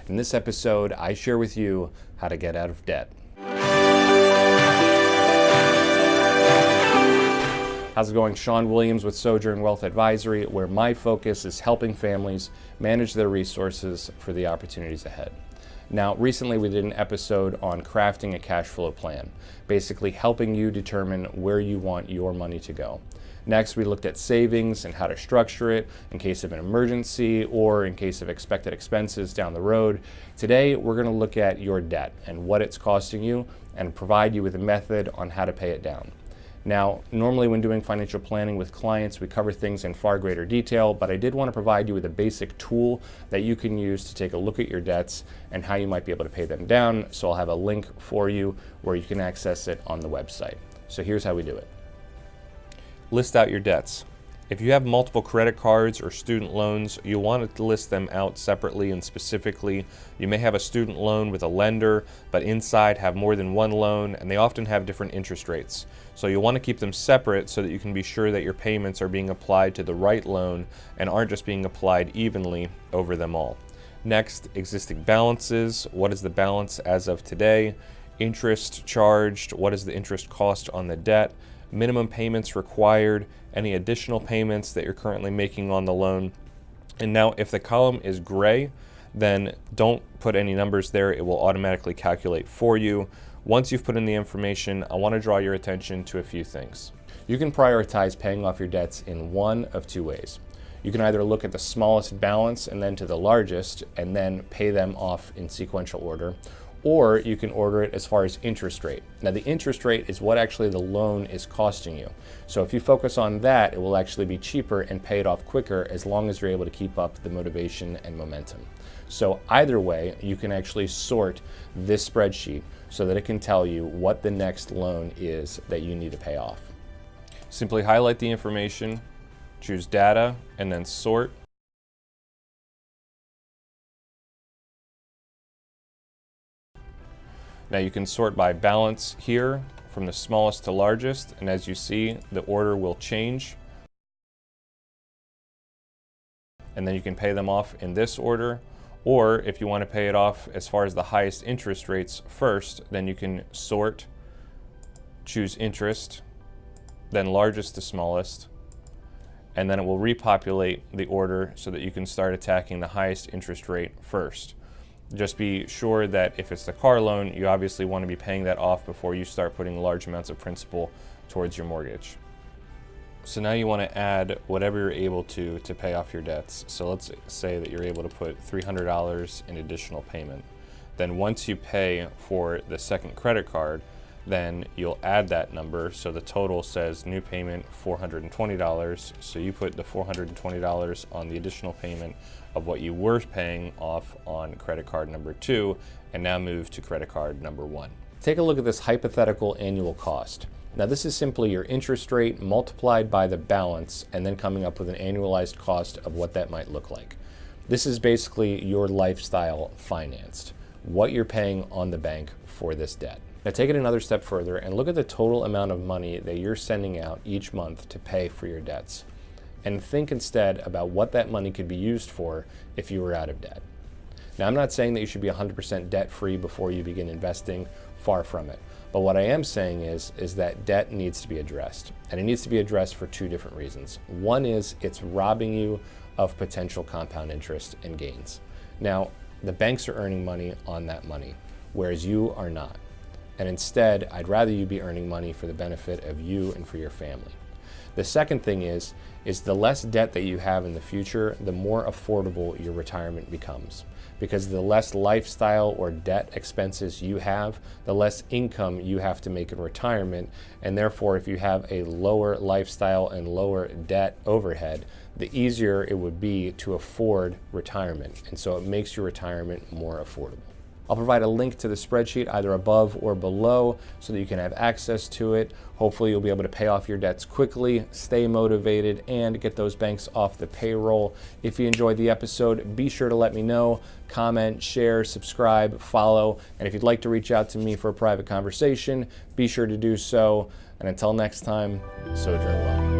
In this episode, I share with you how to get out of debt. How's it going? Sean Williams with Sojourn Wealth Advisory, where my focus is helping families manage their resources for the opportunities ahead. Now, recently we did an episode on crafting a cash flow plan, basically helping you determine where you want your money to go. Next, we looked at savings and how to structure it in case of an emergency or in case of expected expenses down the road. Today, we're going to look at your debt and what it's costing you and provide you with a method on how to pay it down. Now, normally when doing financial planning with clients, we cover things in far greater detail, but I did want to provide you with a basic tool that you can use to take a look at your debts and how you might be able to pay them down. So I'll have a link for you where you can access it on the website. So here's how we do it. List out your debts. If you have multiple credit cards or student loans, you'll want to list them out separately and specifically. You may have a student loan with a lender, but inside have more than one loan, and they often have different interest rates. So you'll want to keep them separate so that you can be sure that your payments are being applied to the right loan and aren't just being applied evenly over them all. Next, existing balances. What is the balance as of today? Interest charged. What is the interest cost on the debt? Minimum payments required, any additional payments that you're currently making on the loan. And now if the column is gray, then don't put any numbers there. It will automatically calculate for you. Once you've put in the information, I want to draw your attention to a few things. You can prioritize paying off your debts in one of two ways. You can either look at the smallest balance and then to the largest and then pay them off in sequential order, or you can order it as far as interest rate. Now the interest rate is what actually the loan is costing you. So if you focus on that, it will actually be cheaper and pay it off quicker as long as you're able to keep up the motivation and momentum. So either way, you can actually sort this spreadsheet so that it can tell you what the next loan is that you need to pay off. Simply highlight the information, choose data, and then sort. Now you can sort by balance here from the smallest to largest, and as you see, the order will change. And then you can pay them off in this order, or if you want to pay it off as far as the highest interest rates first, then you can sort, choose interest, then largest to smallest, and then it will repopulate the order so that you can start attacking the highest interest rate first. Just be sure that if it's the car loan, you obviously want to be paying that off before you start putting large amounts of principal towards your mortgage. So now you want to add whatever you're able to pay off your debts. So let's say that you're able to put $300 in additional payment. Then once you pay for the second credit card, then you'll add that number. So the total says new payment $420. So you put the $420 on the additional payment of what you were paying off on credit card number 2, and now move to credit card number 1. Take a look at this hypothetical annual cost. Now this is simply your interest rate multiplied by the balance and then coming up with an annualized cost of what that might look like. This is basically your lifestyle financed, what you're paying on the bank for this debt. Now take it another step further and look at the total amount of money that you're sending out each month to pay for your debts. And think instead about what that money could be used for if you were out of debt. Now I'm not saying that you should be 100% debt-free before you begin investing, far from it. But what I am saying is that debt needs to be addressed. And it needs to be addressed for two different reasons. One is it's robbing you of potential compound interest and gains. Now, the banks are earning money on that money, whereas you are not. And instead, I'd rather you be earning money for the benefit of you and for your family. The second thing is the less debt that you have in the future, the more affordable your retirement becomes. Because the less lifestyle or debt expenses you have, the less income you have to make in retirement. And therefore, if you have a lower lifestyle and lower debt overhead, the easier it would be to afford retirement. And so it makes your retirement more affordable. I'll provide a link to the spreadsheet either above or below so that you can have access to it. Hopefully you'll be able to pay off your debts quickly, stay motivated, and get those banks off the payroll. If you enjoyed the episode, be sure to let me know, comment, share, subscribe, follow, and if you'd like to reach out to me for a private conversation, be sure to do so. And until next time, sojourn well.